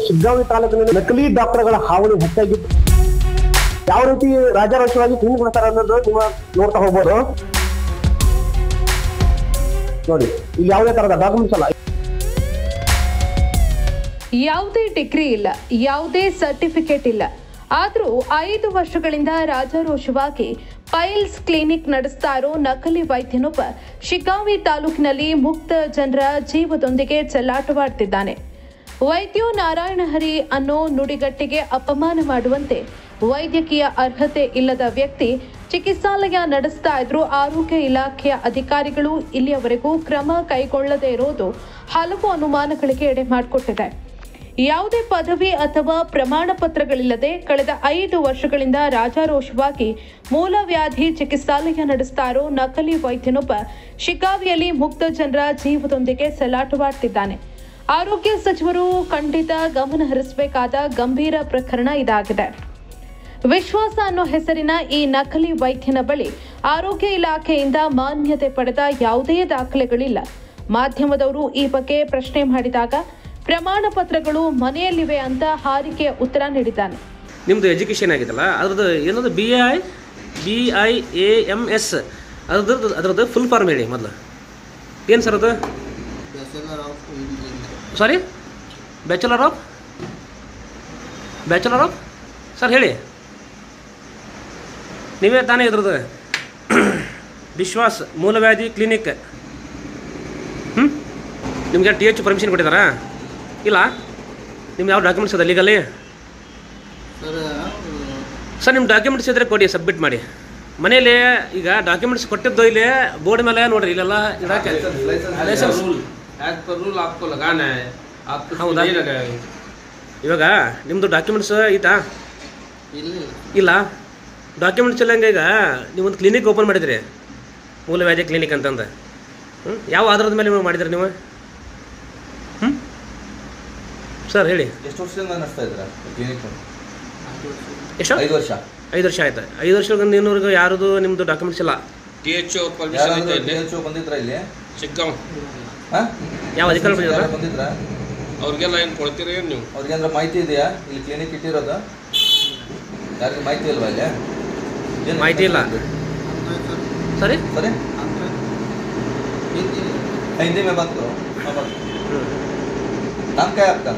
ಶಿಗ್ಗಾಂವಿ ತಾಲೂಕಿನಲ್ಲಿ ನಕಲಿ ಡಾಕ್ಟರ್ಗಳ ಹಾವಳಿ ಹೆಚ್ಚಾಗಿದ್ದು ಯಾವ ರೀತಿ ರಾಜಾರೋಷವಾಗಿ ಕ್ಲೀನಿಕ್ ಮಾಡ್ತಾರೆ ಅನ್ನೋದು ನೀವು ನೋಡ್ತಾ ಹೋಗ್ಬೋದು. ನೋಡಿ ಇಲ್ಲಿ ಯಾವುದೇ ತರಹದ ಡಾಕ್ಯುಮೆಂಟ್ಸ್ ಅಲ್ಲ, ಯಾವುದೇ ಡಿಗ್ರಿ ಇಲ್ಲ, ಯಾವುದೇ ಸರ್ಟಿಫಿಕೇಟ್ ಇಲ್ಲ. ಆದರೂ 5 ವರ್ಷಗಳಿಂದ ರಾಜಾರೋಷವಾಗಿ ಪೈಲ್ಸ್ ಕ್ಲಿನಿಕ್ ನಡೆಸ್ತಾ ಇರೋ ನಕಲಿ ವೈದ್ಯನೊಬ್ಬ ಶಿಗ್ಗಾಂವಿ ತಾಲೂಕಿನಲ್ಲಿ ಮುಕ್ತ ಜನರ ಜೀವದೊಂದಿಗೆ ಚೆಲ್ಲಾಟವಾಡ್ತಿದ್ದಾನೆ. ವೈದ್ಯೋ ನಾರಾಯಣ ಹರಿ ಅನ್ನೋ ನುಡಿಗಟ್ಟಿಗೆ ಅಪಮಾನ ಮಾಡುವಂತೆ ವೈದ್ಯಕೀಯ ಅರ್ಹತೆ ಇಲ್ಲದ ವ್ಯಕ್ತಿ ಚಿಕಿತ್ಸಾಲಯ ನಡೆಸ್ತಾ ಇದ್ರು. ಆರೋಗ್ಯ ಇಲಾಖೆಯ ಅಧಿಕಾರಿಗಳು ಇಲ್ಲಿಯವರೆಗೂ ಕ್ರಮ ಕೈಗೊಳ್ಳದೇ ಇರೋದು ಹಲವು ಅನುಮಾನಗಳಿಗೆ ಎಡೆ ಮಾಡಿಕೊಟ್ಟಿದೆ. ಯಾವುದೇ ಪದವಿ ಅಥವಾ ಪ್ರಮಾಣ ಪತ್ರಗಳಿಲ್ಲದೆ ಕಳೆದ 5 ವರ್ಷಗಳಿಂದ ರಾಜಾರೋಷವಾಗಿ ಮೂಲವ್ಯಾಧಿ ಚಿಕಿತ್ಸಾಲಯ ನಡೆಸ್ತಾ ಇರೋ ನಕಲಿ ವೈದ್ಯನೊಬ್ಬ ಶಿಗ್ಗಾಂವಿಯಲ್ಲಿ ಮುಕ್ತ ಜನರ ಜೀವದೊಂದಿಗೆ ಸೆಲಾಟವಾಡ್ತಿದ್ದಾನೆ. ಆರೋಗ್ಯ ಸಚಿವರು ಖಂಡಿತ ಗಮನ ಹರಿಸಬೇಕಾದ ಗಂಭೀರ ಪ್ರಕರಣ ಇದಾಗಿದೆ. ವಿಶ್ವಾಸ ಅನ್ನೋ ಹೆಸರಿನ ಈ ನಕಲಿ ವೈದ್ಯನ ಬಳಿ ಆರೋಗ್ಯ ಇಲಾಖೆಯಿಂದ ಮಾನ್ಯತೆ ಪಡೆದ ಯಾವುದೇ ದಾಖಲೆಗಳಿಲ್ಲ. ಮಾಧ್ಯಮದವರು ಈ ಬಗ್ಗೆ ಪ್ರಶ್ನೆ ಮಾಡಿದಾಗ ಪ್ರಮಾಣ ಪತ್ರಗಳು ಮನೆಯಲ್ಲಿವೆ ಅಂತ ಹಾರಿಕೆಯ ಉತ್ತರ ನೀಡಿದ್ದಾನೆ. ನಿಮ್ಮದು ಎಜುಕೇಷನ್ ಆಗಿದಲ್ಲ, ಅದ್ರದ್ದು ಏನದು BIAMS ಅದ್ರದ್ದು ಫುಲ್ ಫಾರ್ಮ್ ಹೇಳಿ ಮೊದಲು. ಏನು ಸರ್ ಅದು? ಸಾರಿ, ಬ್ಯಾಚುಲರ್ ಆಫ್ ಸರ್ ಹೇಳಿ, ನೀವೇ ತಾನೇ ಇದ್ರದ್ದು ವಿಶ್ವಾಸ್ ಮೂಲವ್ಯಾಧಿ ಕ್ಲಿನಿಕ್. ನಿಮಗೆ TH ಪರ್ಮಿಷನ್ ಕೊಟ್ಟಿದ್ದಾರಾ? ಇಲ್ಲ. ನಿಮ್ಗೆ ಯಾವ ಡಾಕ್ಯುಮೆಂಟ್ಸ್ ಅದ ಲೀಗಲ್ಲಿ? ಸರ್ ನಿಮ್ಮ ಡಾಕ್ಯುಮೆಂಟ್ಸ್ ಇದ್ದರೆ ಕೊಡಿ, ಸಬ್ಮಿಟ್ ಮಾಡಿ. ಮನೇಲಿ ಈಗ ಡಾಕ್ಯುಮೆಂಟ್ಸ್ ಕೊಟ್ಟಿದ್ದು ಇಲ್ಲಿ ಬೋರ್ಡ್ ಮೇಲೆ ನೋಡ್ರಿ, ಇಲ್ಲೆಲ್ಲ ಇಡಕ್ಕೆ ಲೈಸೆನ್ಸ್ ಹೌದಾ? ಇವಾಗ ನಿಮ್ಮದು ಡಾಕ್ಯುಮೆಂಟ್ಸ್ ಐತಾ? ಇಲ್ಲ. ಡಾಕ್ಯುಮೆಂಟ್ಸ್ ಇಲ್ಲ. ಹಂಗೆ ಈಗ ನೀವೊಂದು ಕ್ಲಿನಿಕ್ ಓಪನ್ ಮಾಡಿದ್ರಿ, ಮೂಲವ್ಯಾಧಿ ಕ್ಲಿನಿಕ್ ಅಂತಂದು. ಯಾವ ಆಧಾರದ ಮೇಲೆ ನೀವು ಮಾಡಿದ್ರಿ ನೀವು? ಸರ್ ಹೇಳಿ. ಎಷ್ಟು ವರ್ಷದಿಂದ ನಡೆಸ್ತಾ ಇದ್ದೀರಾ ಕ್ಲಿನಿಕ್? ಎಷ್ಟು? 5 ವರ್ಷ. 5 ವರ್ಷ ಆಯ್ತು. 5 ವರ್ಷಕ್ಕೆ ಇನ್ನೂವರೆಗೂ ಯಾರದು ನಿಮ್ಮದು ಡಾಕ್ಯುಮೆಂಟ್ಸ್ ಇಲ್ಲ. THO ಬಂದಿದ್ರಾ ಇಲ್ಲಿ ಶಿಗ್ಗಾಂವ್? ಯಾವ ಅಧಿಕಾರಿ ಬಂದಿದ್ರಾ? ಅವ್ರಿಗೆಲ್ಲ ಏನು ಕೊಡ್ತೀರಿ ನೀವು? ಅವ್ರಿಗೇನಾರ ಮಾಹಿತಿ ಇದೆಯಾ ಇಲ್ಲಿ ಕ್ಲಿನಿಕ್ ಇಟ್ಟಿರೋದು? ಯಾರಿಗೆ ಮಾಹಿತಿ ಇಲ್ವಾ ಇಲ್ಲಿ? ಏನು ಮಾಹಿತಿ ಇಲ್ಲ. ಸರಿ ಸರಿ, हिंदी में बात करो. नाम क्या है आपका?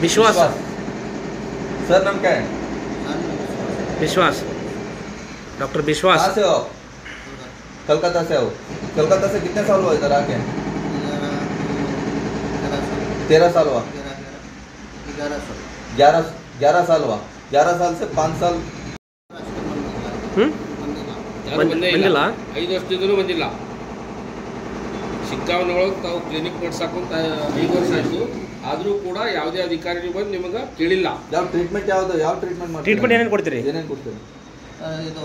विश्वास. सर नाम क्या है? विश्वास. डॉक्टर विश्वास. कहाँ से हो? कलकत्ता से हो. कलकत्ता से कितने साल हुआ इधर आके? 13 साल हुआ. 11 साल हुआ. 11 साल से 5 साल ಬಂದಿಲ್ಲ. 5 ವರ್ಷದಿಂದಲೂ ಬಂದಿಲ್ಲ. ಶಿಗ್ಗಾಂವ್ನೊಳಗೆ ತಾವು ಕ್ಲಿನಿಕ್ ನಡ್ಸಕ್ಕಂತ 5 ವರ್ಷ ಆಯಿತು. ಆದರೂ ಕೂಡ ಯಾವುದೇ ಅಧಿಕಾರಿ ಬಂದು ನಿಮಗೆ ಕೇಳಿಲ್ಲ. ಯಾವ ಟ್ರೀಟ್ಮೆಂಟ್ ಯಾವ ಟ್ರೀಟ್ಮೆಂಟ್ ಮಾಡ್ತೀರಿ? ಟ್ರೀಟ್ಮೆಂಟ್ ಏನೇನು ಕೊಡ್ತೀರಿ? ಏನೇನು ಕೊಡ್ತೀರಿ? ಇದು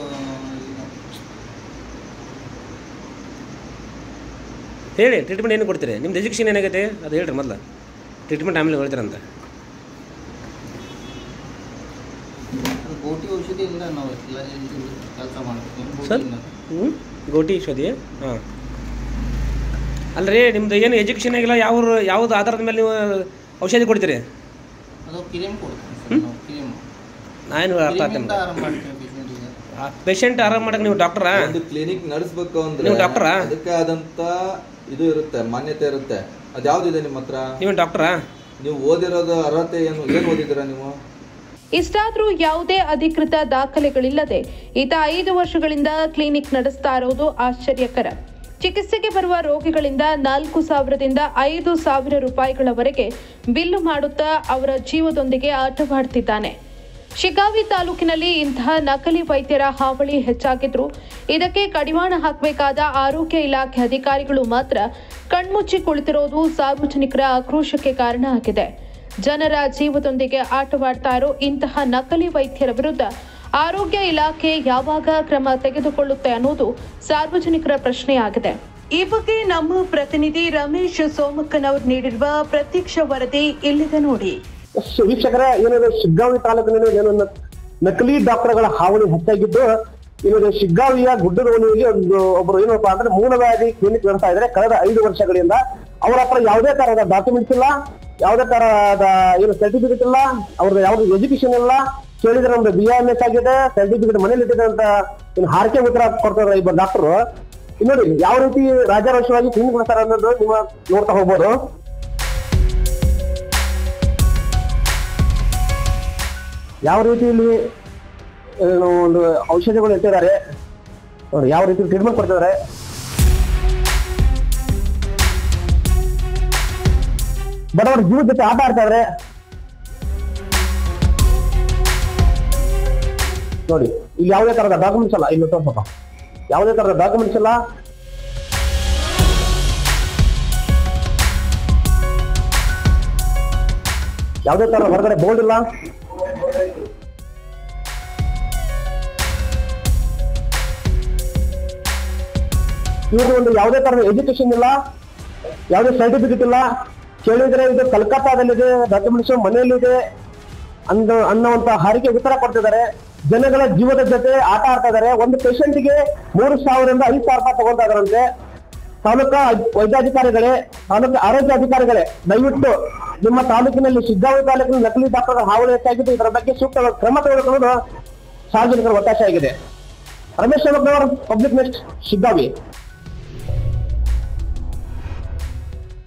ಹೇಳಿ, ಟ್ರೀಟ್ಮೆಂಟ್ ಏನು ಕೊಡ್ತೀರಿ? ನಿಮ್ದು ಎಜುಕೇಷನ್ ಏನಾಗೈತೆ ಅದು ಹೇಳ್ರಿ ಮೊದಲು. ಟ್ರೀಟ್ಮೆಂಟ್ ಆಮೇಲೆ ಹೇಳ್ತೀರಂತ. ಗೋಟಿ ಔಷಧಿಯಿಂದ ನಾವು ಕೆಲಸ ಮಾಡ್ತೀವಿ ಸರ್. ಗೋಟಿ ಔಷಧಿ. ಹಾಂ. ಅಲ್ಲರಿ, ನಿಮ್ದು ಏನು ಎಜುಕೇಷನ್ ಆಗಿಲ್ಲ, ಯಾವ್ದು ಆಧಾರದ ಮೇಲೆ ನೀವು ಔಷಧಿ ಕೊಡ್ತೀರಿ? ಅದು ಕ್ರೀಮ್ ಕೊಡ್ತೀವಿ. ನಾನು ಅರ್ಥ ಆಗ್ತೇನೆ. ಪೇಷಂಟ್ ಆರಾಮ್ ಮಾಡಕ್ಕೆ ನೀವು ಡಾಕ್ಟರಾ? ಒಂದು ಕ್ಲಿನಿಕ್ ನಡೆಸಬೇಕು ಅಂದ್ರೆ ನೀವು ಡಾಕ್ಟರಾ? ಅದಕ್ಕೆ ಆದಂತ ಇದು ಇರುತ್ತೆ, ಮಾನ್ಯತೆ ಇರುತ್ತೆ. ಅದು ಯಾವ್ದಿದೆ ನಿಮ್ಮ ಹತ್ರ? ನೀವು ಡಾಕ್ಟರಾ? ನೀವು ಓದಿರೋದು ಅರ್ಹತೆ ಏನು ಓದಿದ್ದೀರಾ ನೀವು? ಇಷ್ಟಾದರೂ ಯಾವುದೇ ಅಧಿಕೃತ ದಾಖಲೆಗಳಿಲ್ಲದೆ ಈತ 5 ವರ್ಷಗಳಿಂದ ಕ್ಲಿನಿಕ್ ನಡೆಸ್ತಾ ಇರೋದು ಆಶ್ಚರ್ಯಕರ. ಚಿಕಿತ್ಸೆಗೆ ಬರುವ ರೋಗಿಗಳಿಂದ 4,000ದಿಂದ 5,000 ರೂಪಾಯಿಗಳವರೆಗೆ ಬಿಲ್ಲು ಮಾಡುತ್ತಾ ಅವರ ಜೀವದೊಂದಿಗೆ ಆಟವಾಡ್ತಿದ್ದಾನೆ. ಶಿಗ್ಗಾಂವಿ ತಾಲೂಕಿನಲ್ಲಿ ಇಂತಹ ನಕಲಿ ವೈದ್ಯರ ಹಾವಳಿ ಹೆಚ್ಚಾಗಿದ್ರು ಇದಕ್ಕೆ ಕಡಿವಾಣ ಹಾಕಬೇಕಾದ ಆರೋಗ್ಯ ಇಲಾಖೆ ಅಧಿಕಾರಿಗಳು ಮಾತ್ರ ಕಣ್ಮುಚ್ಚಿ ಕುಳಿತಿರೋದು ಸಾರ್ವಜನಿಕರ ಆಕ್ರೋಶಕ್ಕೆ ಕಾರಣ ಆಗಿದೆ. ಜನರ ಜೀವದೊಂದಿಗೆ ಆಟವಾಡ್ತಾ ಇರೋ ಇಂತಹ ನಕಲಿ ವೈದ್ಯರ ವಿರುದ್ಧ ಆರೋಗ್ಯ ಇಲಾಖೆ ಯಾವಾಗ ಕ್ರಮ ತೆಗೆದುಕೊಳ್ಳುತ್ತೆ ಅನ್ನೋದು ಸಾರ್ವಜನಿಕರ ಪ್ರಶ್ನೆಯಾಗಿದೆ. ಈ ಬಗ್ಗೆ ನಮ್ಮ ಪ್ರತಿನಿಧಿ ರಮೇಶ್ ಸೋಮಕ್ಕನವರು ನೀಡಿರುವ ಪ್ರತ್ಯಕ್ಷ ವರದಿ ಇಲ್ಲಿದೆ ನೋಡಿ. ವೀಕ್ಷಕರೇ, ಏನಿದೆ ಶಿಗ್ಗಾಂವಿ ತಾಲೂಕಿನಲ್ಲಿ ಏನು ನಕಲಿ ಡಾಕ್ಟರ್ಗಳ ಹಾವಳಿ ಹೆಚ್ಚಾಗಿದ್ದು ಇವಾಗ ಶಿಗ್ಗಾಂವಿಯ ಗುಡ್ಡದೋಣಿಯಲ್ಲಿ ಒಬ್ಬರು ಏನಪ್ಪಾ ಅಂದ್ರೆ ಮೂಲವ್ಯಾಧಿ ಕ್ಲಿನಿಕ್ ನಡೆಸ್ತಾ ಇದ್ದಾರೆ. ಕಳೆದ 5 ವರ್ಷಗಳಿಂದ ಅವ್ರ ಹತ್ರ ಯಾವುದೇ ತರಹದ ಡಾಕ್ಯುಮೆಂಟ್ಸ್ ಇಲ್ಲ, ಯಾವುದೇ ತರಹದ ಏನು ಸರ್ಟಿಫಿಕೇಟ್ ಇಲ್ಲ, ಅವ್ರದ್ದು ಯಾವ್ದು ಎಜುಕೇಶನ್ ಇಲ್ಲ. ಕೇಳಿದ್ರೆ ನಮ್ದು BAMS ಆಗಿದೆ, ಸರ್ಟಿಫಿಕೇಟ್ ಮನೇಲಿ ಇಟ್ಟಿದೆ ಅಂತ ಇನ್ನು ಹಾರಿಕೆ ಉತ್ತರ ಕೊಡ್ತಾರೆ ಇಬ್ಬರು ಡಾಕ್ಟರು. ನೋಡಿ ಯಾವ ರೀತಿ ರಾಜಾರೋಷವಾಗಿ ಕ್ಲಿನಿಕ್ ಮಾಡ್ತಾರೆ ಅನ್ನೋದು ನಿಮ್ಮ ನೋಡ್ತಾ ಹೋಗ್ಬೋದು. ಯಾವ ರೀತಿ ಇಲ್ಲಿ ಒಂದು ಔಷಧಿಗಳು ಇಟ್ಟಿದ್ದಾರೆ ನೋಡಿ, ಯಾವ ರೀತಿ ಟ್ರೀಟ್ಮೆಂಟ್ ಕೊಡ್ತಿದ್ದಾರೆ. ಬಡವರ ಜೀವದ ಜೊತೆ ಆಟ ಆಡ್ತಾ ಇದ್ದಾರೆ ನೋಡಿ. ಇಲ್ಲಿ ಯಾವುದೇ ತರದ ಡಾಕ್ಯುಮೆಂಟ್ಸ್ ಅಲ್ಲ, ಇಲ್ಲಿ ಸ್ವಲ್ಪ ಯಾವುದೇ ತರದ ಡಾಕ್ಯುಮೆಂಟ್ಸ್ ಇಲ್ಲ. ಯಾವುದೇ ತರ ಹೊರಗಡೆ ಬೋರ್ಡ್ ಇಲ್ಲ. ಇವ್ರದ್ದು ಒಂದು ಯಾವುದೇ ತರದ ಎಜುಕೇಶನ್ ಇಲ್ಲ, ಯಾವುದೇ ಸರ್ಟಿಫಿಕೇಟ್ ಇಲ್ಲ. ಕೇಳಿದ್ರೆ ಇದು ಕಲ್ಕತ್ತಾದಲ್ಲಿದೆ, ಡಾಕ್ಯುಮೆಂಟ್ಸ್ ಮನೆಯಲ್ಲಿದೆ ಅನ್ನುವಂತ ಹಾರಿಕೆ ಉತ್ತರ ಕೊಡ್ತಿದ್ದಾರೆ. ಜನಗಳ ಜೀವದ ಜೊತೆ ಆಟ ಆಡ್ತಾ ಇದ್ದಾರೆ. ಒಂದು ಪೇಷಂಟ್ಗೆ 3,000ರಿಂದ 5,000 ರೂಪಾಯಿ ತಗೊಳ್ತಾ ಇದಾರಂತೆ. ತಾಲೂಕಾ ವೈದ್ಯಾಧಿಕಾರಿಗಳೇ, ತಾಲೂಕು ಆರೋಗ್ಯ ಅಧಿಕಾರಿಗಳೇ, ದಯವಿಟ್ಟು ನಿಮ್ಮ ತಾಲೂಕಿನಲ್ಲಿ ಶಿಗ್ಗಾಂವಿ ತಾಲೂಕಿನ ನಕಲಿ ಡಾಕ್ಟರ್ ಹಾವಳಿ ಹೆಚ್ಚಾಗಿದ್ದು, ಇದರ ಬಗ್ಗೆ ಸೂಕ್ತ ಕ್ರಮ ತೆಗೆದುಕೊಳ್ಳುವುದು ಸಾರ್ವಜನಿಕರ ಒತ್ತಾಸೆ ಆಗಿದೆ. Ramesh public next Shiggaon.